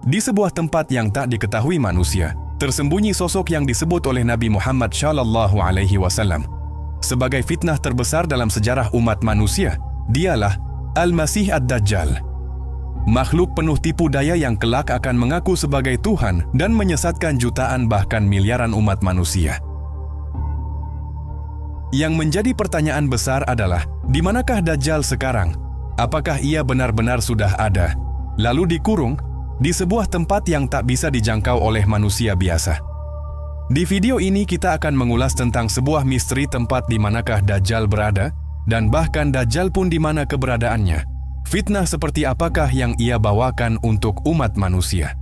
Di sebuah tempat yang tak diketahui manusia, tersembunyi sosok yang disebut oleh Nabi Muhammad SAW sebagai fitnah terbesar dalam sejarah umat manusia. Dialah Al-Masih Ad-Dajjal. Makhluk penuh tipu daya yang kelak akan mengaku sebagai Tuhan dan menyesatkan jutaan bahkan miliaran umat manusia. Yang menjadi pertanyaan besar adalah, di manakah Dajjal sekarang? Apakah ia benar-benar sudah ada, lalu dikurung di sebuah tempat yang tak bisa dijangkau oleh manusia biasa? Di video ini kita akan mengulas tentang sebuah misteri tempat di manakah Dajjal berada, dan bahkan Dajjal pun di mana keberadaannya. Fitnah seperti apakah yang ia bawakan untuk umat manusia?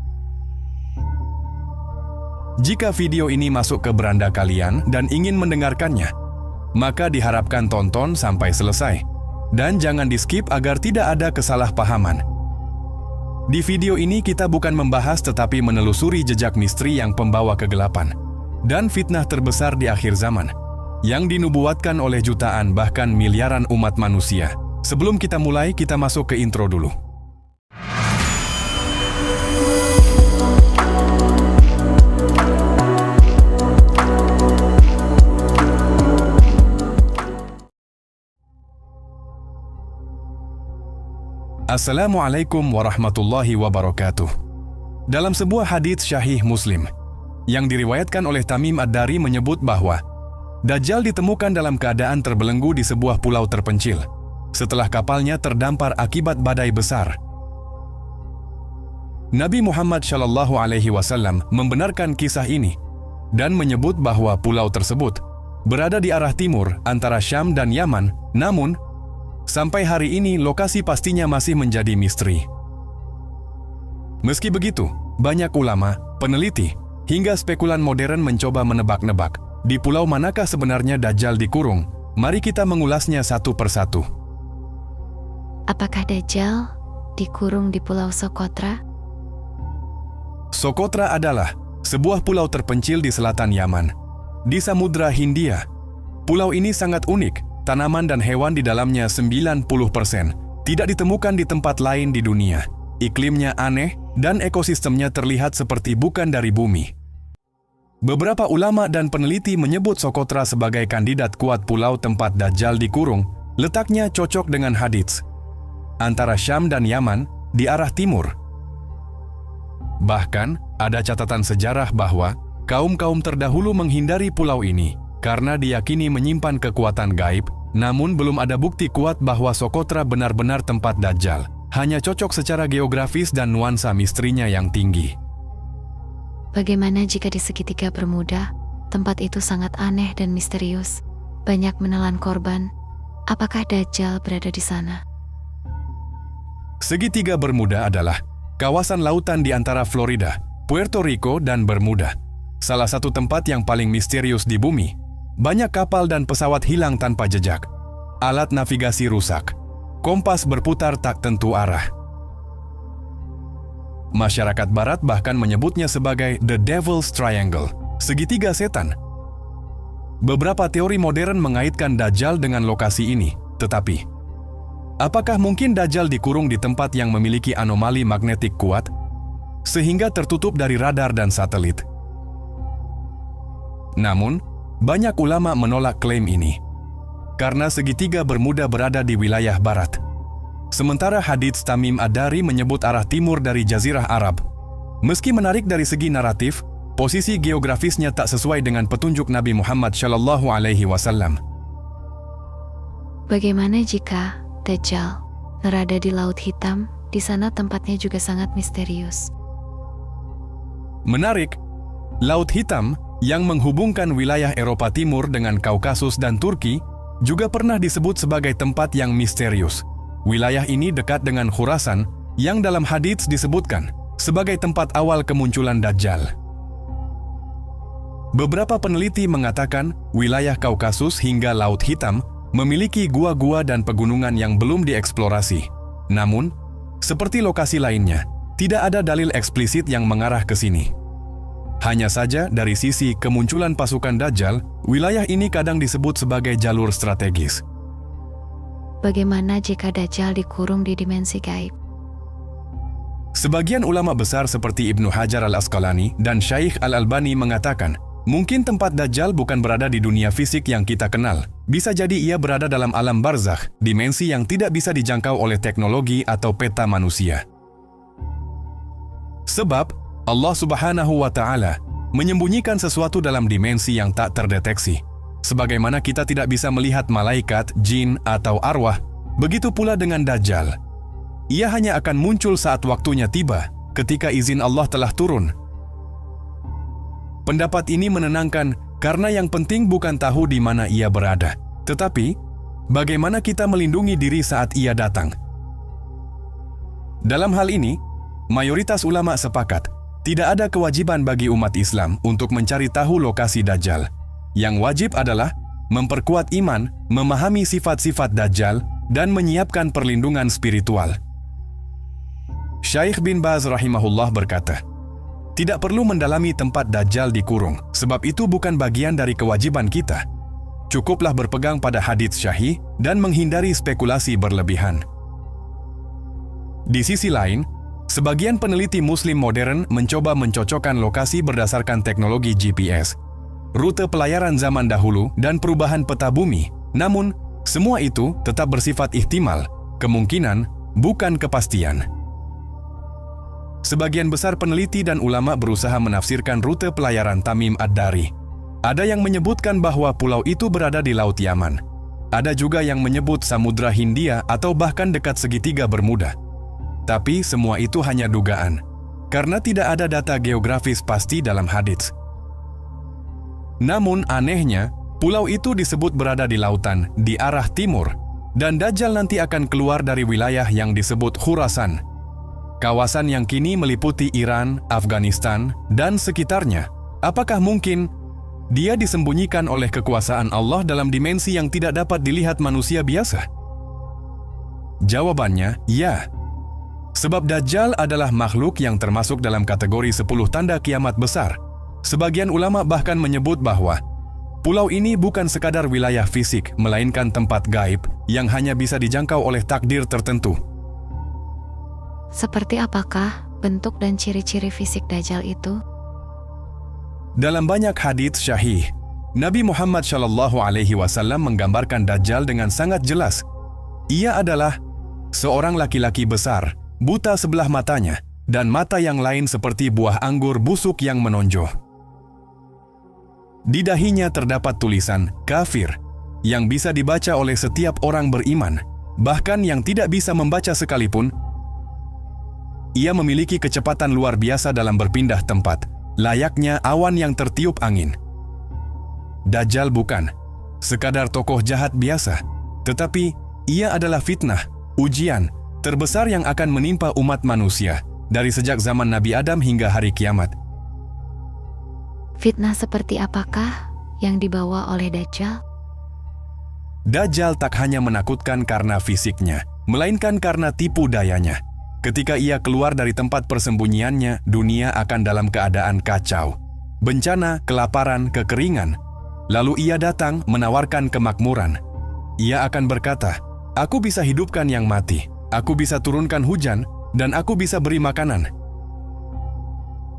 Jika video ini masuk ke beranda kalian dan ingin mendengarkannya, maka diharapkan tonton sampai selesai. Dan jangan di-skip agar tidak ada kesalahpahaman. Di video ini kita bukan membahas tetapi menelusuri jejak misteri yang pembawa kegelapan dan fitnah terbesar di akhir zaman, yang dinubuatkan oleh jutaan bahkan miliaran umat manusia. Sebelum kita mulai, kita masuk ke intro dulu. Assalamualaikum warahmatullahi wabarakatuh. Dalam sebuah hadits Syahih Muslim yang diriwayatkan oleh Tamim Ad-Dari menyebut bahwa Dajjal ditemukan dalam keadaan terbelenggu di sebuah pulau terpencil setelah kapalnya terdampar akibat badai besar. Nabi Muhammad SAW membenarkan kisah ini dan menyebut bahwa pulau tersebut berada di arah timur antara Syam dan Yaman. Namun sampai hari ini lokasi pastinya masih menjadi misteri. Meski begitu, banyak ulama, peneliti, hingga spekulan modern mencoba menebak-nebak di pulau manakah sebenarnya Dajjal dikurung. Mari kita mengulasnya satu persatu. Apakah Dajjal dikurung di Pulau Socotra? Socotra adalah sebuah pulau terpencil di selatan Yaman, di Samudra Hindia. Pulau ini sangat unik. Tanaman dan hewan di dalamnya 90% tidak ditemukan di tempat lain di dunia. Iklimnya aneh dan ekosistemnya terlihat seperti bukan dari bumi. Beberapa ulama dan peneliti menyebut Socotra sebagai kandidat kuat pulau tempat Dajjal dikurung. Letaknya cocok dengan hadits antara Syam dan Yaman di arah timur. Bahkan ada catatan sejarah bahwa kaum-kaum terdahulu menghindari pulau ini karena diyakini menyimpan kekuatan gaib. Namun belum ada bukti kuat bahwa Socotra benar-benar tempat Dajjal. Hanya cocok secara geografis dan nuansa misterinya yang tinggi. Bagaimana jika di segitiga Bermuda, tempat itu sangat aneh dan misterius, banyak menelan korban? Apakah Dajjal berada di sana? Segitiga Bermuda adalah kawasan lautan di antara Florida, Puerto Rico, dan Bermuda. Salah satu tempat yang paling misterius di bumi. Banyak kapal dan pesawat hilang tanpa jejak. Alat navigasi rusak. Kompas berputar tak tentu arah. Masyarakat Barat bahkan menyebutnya sebagai The Devil's Triangle, segitiga setan. Beberapa teori modern mengaitkan Dajjal dengan lokasi ini, tetapi apakah mungkin Dajjal dikurung di tempat yang memiliki anomali magnetik kuat sehingga tertutup dari radar dan satelit? Namun, banyak ulama menolak klaim ini karena segitiga Bermuda berada di wilayah barat. Sementara hadits Tamim Ad-Dari menyebut arah timur dari Jazirah Arab. Meski menarik dari segi naratif, posisi geografisnya tak sesuai dengan petunjuk Nabi Muhammad SAW. Bagaimana jika Dajjal berada di Laut Hitam? Di sana tempatnya juga sangat misterius. Menarik, Laut Hitam yang menghubungkan wilayah Eropa Timur dengan Kaukasus dan Turki juga pernah disebut sebagai tempat yang misterius. Wilayah ini dekat dengan Khurasan yang dalam hadits disebutkan sebagai tempat awal kemunculan Dajjal. Beberapa peneliti mengatakan wilayah Kaukasus hingga Laut Hitam memiliki gua-gua dan pegunungan yang belum dieksplorasi. Namun, seperti lokasi lainnya, tidak ada dalil eksplisit yang mengarah ke sini. Hanya saja dari sisi kemunculan pasukan Dajjal, wilayah ini kadang disebut sebagai jalur strategis. Bagaimana jika Dajjal dikurung di dimensi gaib? Sebagian ulama besar seperti Ibnu Hajar al-Asqalani dan Syaikh al-Albani mengatakan, mungkin tempat Dajjal bukan berada di dunia fisik yang kita kenal. Bisa jadi ia berada dalam alam barzakh, dimensi yang tidak bisa dijangkau oleh teknologi atau peta manusia. Sebab, Allah Subhanahu wa Ta'ala menyembunyikan sesuatu dalam dimensi yang tak terdeteksi. Sebagaimana kita tidak bisa melihat malaikat, jin, atau arwah, begitu pula dengan Dajjal. Ia hanya akan muncul saat waktunya tiba, ketika izin Allah telah turun. Pendapat ini menenangkan karena yang penting bukan tahu di mana ia berada, tetapi bagaimana kita melindungi diri saat ia datang. Dalam hal ini, mayoritas ulama sepakat, tidak ada kewajiban bagi umat Islam untuk mencari tahu lokasi Dajjal. Yang wajib adalah memperkuat iman, memahami sifat-sifat Dajjal, dan menyiapkan perlindungan spiritual. Syaikh bin Baz rahimahullah berkata, tidak perlu mendalami tempat Dajjal dikurung, sebab itu bukan bagian dari kewajiban kita. Cukuplah berpegang pada hadits syahih dan menghindari spekulasi berlebihan. Di sisi lain, sebagian peneliti Muslim modern mencoba mencocokkan lokasi berdasarkan teknologi GPS, rute pelayaran zaman dahulu, dan perubahan peta bumi. Namun, semua itu tetap bersifat ihtimal, kemungkinan, bukan kepastian. Sebagian besar peneliti dan ulama berusaha menafsirkan rute pelayaran Tamim ad-Dari. Ada yang menyebutkan bahwa pulau itu berada di Laut Yaman. Ada juga yang menyebut Samudra Hindia atau bahkan dekat segitiga Bermuda. Tapi semua itu hanya dugaan, karena tidak ada data geografis pasti dalam hadits. Namun anehnya, pulau itu disebut berada di lautan, di arah timur, dan Dajjal nanti akan keluar dari wilayah yang disebut Khurasan, kawasan yang kini meliputi Iran, Afghanistan, dan sekitarnya. Apakah mungkin dia disembunyikan oleh kekuasaan Allah dalam dimensi yang tidak dapat dilihat manusia biasa? Jawabannya, ya. Sebab Dajjal adalah makhluk yang termasuk dalam kategori 10 tanda kiamat besar. Sebagian ulama bahkan menyebut bahwa pulau ini bukan sekadar wilayah fisik, melainkan tempat gaib yang hanya bisa dijangkau oleh takdir tertentu. Seperti apakah bentuk dan ciri-ciri fisik Dajjal itu? Dalam banyak hadits syahih, Nabi Muhammad SAW menggambarkan Dajjal dengan sangat jelas. Ia adalah seorang laki-laki besar, buta sebelah matanya, dan mata yang lain seperti buah anggur busuk yang menonjol. Di dahinya terdapat tulisan kafir yang bisa dibaca oleh setiap orang beriman, bahkan yang tidak bisa membaca sekalipun. Ia memiliki kecepatan luar biasa dalam berpindah tempat, layaknya awan yang tertiup angin. Dajjal bukan sekadar tokoh jahat biasa, tetapi ia adalah fitnah, ujian terbesar yang akan menimpa umat manusia dari sejak zaman Nabi Adam hingga hari kiamat. Fitnah seperti apakah yang dibawa oleh Dajjal? Dajjal tak hanya menakutkan karena fisiknya, melainkan karena tipu dayanya. Ketika ia keluar dari tempat persembunyiannya, dunia akan dalam keadaan kacau. Bencana, kelaparan, kekeringan. Lalu ia datang menawarkan kemakmuran. Ia akan berkata, "Aku bisa hidupkan yang mati. Aku bisa turunkan hujan, dan aku bisa beri makanan."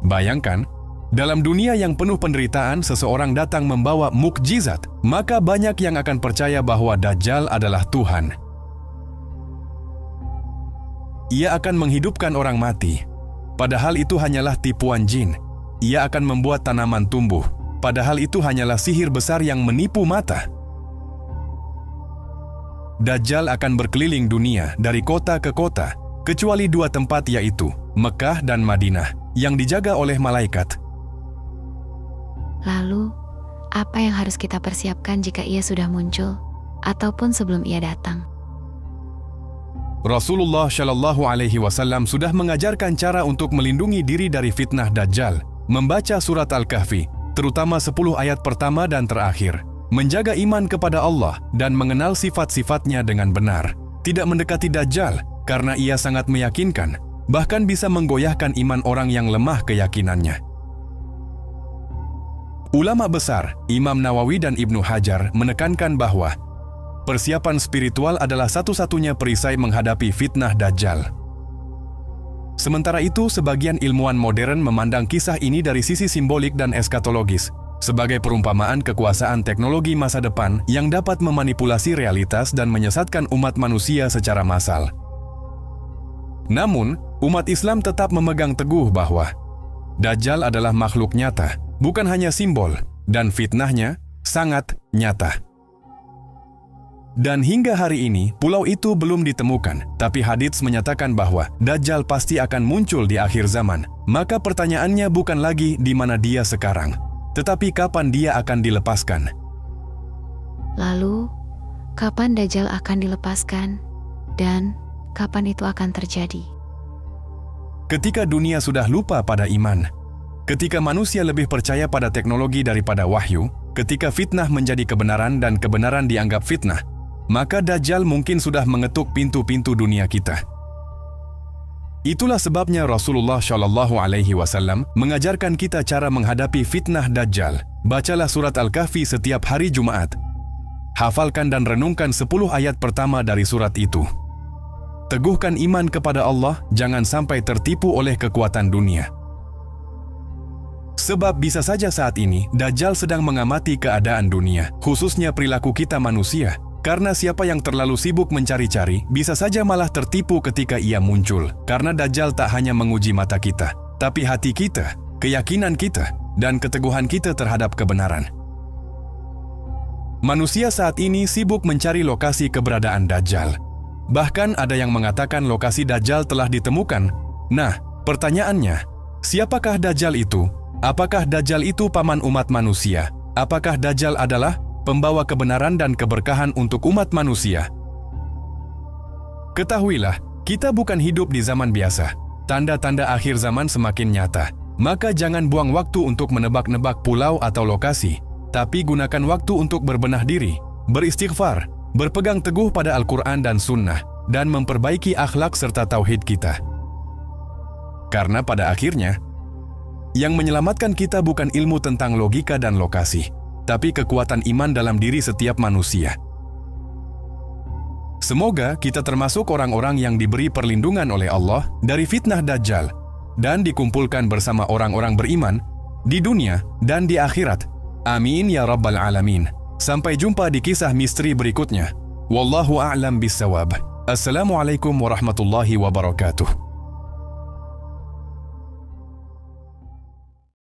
Bayangkan, dalam dunia yang penuh penderitaan, seseorang datang membawa mukjizat, maka banyak yang akan percaya bahwa Dajjal adalah Tuhan. Ia akan menghidupkan orang mati, padahal itu hanyalah tipuan jin. Ia akan membuat tanaman tumbuh, padahal itu hanyalah sihir besar yang menipu mata. Dajjal akan berkeliling dunia dari kota ke kota, kecuali 2 tempat yaitu Mekah dan Madinah, yang dijaga oleh malaikat. Lalu, apa yang harus kita persiapkan jika ia sudah muncul, ataupun sebelum ia datang? Rasulullah Shallallahu Alaihi Wasallam sudah mengajarkan cara untuk melindungi diri dari fitnah Dajjal, membaca surat Al-Kahfi, terutama 10 ayat pertama dan terakhir, menjaga iman kepada Allah dan mengenal sifat-sifatnya dengan benar, tidak mendekati Dajjal karena ia sangat meyakinkan, bahkan bisa menggoyahkan iman orang yang lemah keyakinannya. Ulama besar Imam Nawawi dan Ibnu Hajar menekankan bahwa persiapan spiritual adalah satu-satunya perisai menghadapi fitnah Dajjal. Sementara itu, sebagian ilmuwan modern memandang kisah ini dari sisi simbolik dan eskatologis, sebagai perumpamaan kekuasaan teknologi masa depan yang dapat memanipulasi realitas dan menyesatkan umat manusia secara massal. Namun, umat Islam tetap memegang teguh bahwa Dajjal adalah makhluk nyata, bukan hanya simbol, dan fitnahnya sangat nyata. Dan hingga hari ini, pulau itu belum ditemukan, tapi hadits menyatakan bahwa Dajjal pasti akan muncul di akhir zaman. Maka pertanyaannya bukan lagi di mana dia sekarang, tetapi kapan dia akan dilepaskan. Lalu, kapan Dajjal akan dilepaskan? Dan kapan itu akan terjadi? Ketika dunia sudah lupa pada iman, ketika manusia lebih percaya pada teknologi daripada wahyu, ketika fitnah menjadi kebenaran dan kebenaran dianggap fitnah, maka Dajjal mungkin sudah mengetuk pintu-pintu dunia kita. Itulah sebabnya Rasulullah Shallallahu Alaihi Wasallam mengajarkan kita cara menghadapi fitnah Dajjal. Bacalah surat Al-Kahfi setiap hari Jumat. Hafalkan dan renungkan 10 ayat pertama dari surat itu. Teguhkan iman kepada Allah, jangan sampai tertipu oleh kekuatan dunia. Sebab bisa saja saat ini Dajjal sedang mengamati keadaan dunia, khususnya perilaku kita manusia. Karena siapa yang terlalu sibuk mencari-cari, bisa saja malah tertipu ketika ia muncul. Karena Dajjal tak hanya menguji mata kita, tapi hati kita, keyakinan kita, dan keteguhan kita terhadap kebenaran. Manusia saat ini sibuk mencari lokasi keberadaan Dajjal. Bahkan ada yang mengatakan lokasi Dajjal telah ditemukan. Nah, pertanyaannya, siapakah Dajjal itu? Apakah Dajjal itu paman umat manusia? Apakah Dajjal adalah pembawa kebenaran dan keberkahan untuk umat manusia? Ketahuilah, kita bukan hidup di zaman biasa. Tanda-tanda akhir zaman semakin nyata. Maka jangan buang waktu untuk menebak-nebak pulau atau lokasi, tapi gunakan waktu untuk berbenah diri, beristighfar, berpegang teguh pada Al-Quran dan Sunnah, dan memperbaiki akhlak serta tauhid kita. Karena pada akhirnya, yang menyelamatkan kita bukan ilmu tentang logika dan lokasi, tapi kekuatan iman dalam diri setiap manusia. Semoga kita termasuk orang-orang yang diberi perlindungan oleh Allah dari fitnah Dajjal dan dikumpulkan bersama orang-orang beriman di dunia dan di akhirat. Amin ya rabbal alamin. Sampai jumpa di kisah misteri berikutnya. Wallahu a'lam bissawab. Assalamualaikum warahmatullahi wabarakatuh.